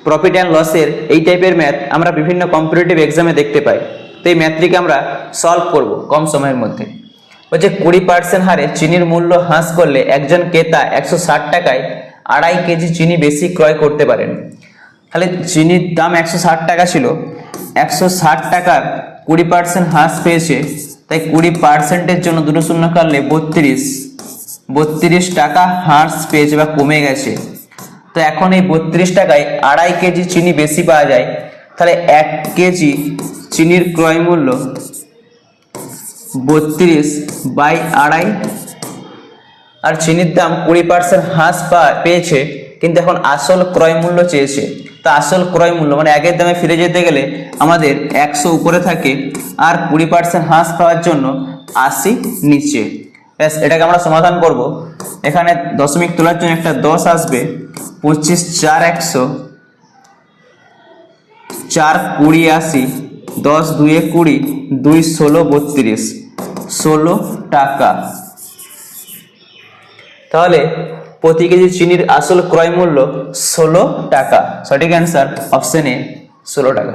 Profit and লসের এই টাইপের ম্যাথ আমরা বিভিন্ন কম্পিটিটিভ এক্সামে দেখতে পাই। তো এই ম্যাথটিকে আমরা সলভ করব কম সময়ের মধ্যে। বলছে 20% হারে চিনির মূল্য হ্রাস করলে একজন ক্রেতা 160 টাকায় 2.5 কেজি চিনি বেশি ক্রয় করতে পারেন। তাহলে চিনির দাম 160 টাকা ছিল, 160 টাকার 20% হ্রাস পেয়েছে, তাই 20%-এর জন্য দুটো শূন্য কাটলে 32 টাকা হ্রাস পেয়েছে বা কমে গেছে। তো এখন এই 32 টাকায় 2.5 কেজি চিনি বেশি পাওয়া যায়। তাহলে 1 কেজি চিনির ক্রয় মূল্য 32/2.5, আর চিনির দাম 20% হ্রাস পেয়েছে, কিন্তু এখন আসল ক্রয় মূল্য চেয়েছে। তা আসল ক্রয় মূল্য মানে আগের দামে ফিরে যেতে গেলে আমাদের 100 উপরে থাকে, আর 20% হ্রাস পাওয়ার জন্য 80 নিচে। ব্যাস, এটাকে আমরা সমাধান করব। এখানে দশমিক তোলার জন্য একটা 10 আসবে, 25 4 100, 4 20 80, 10 2 20, 2 16 32, 16 টাকা। তাহলে প্রতি কেজি চিনির আসল ক্রয় মূল্য 16 টাকা। সঠিক অ্যান্সার অপশন এ 16 টাকা।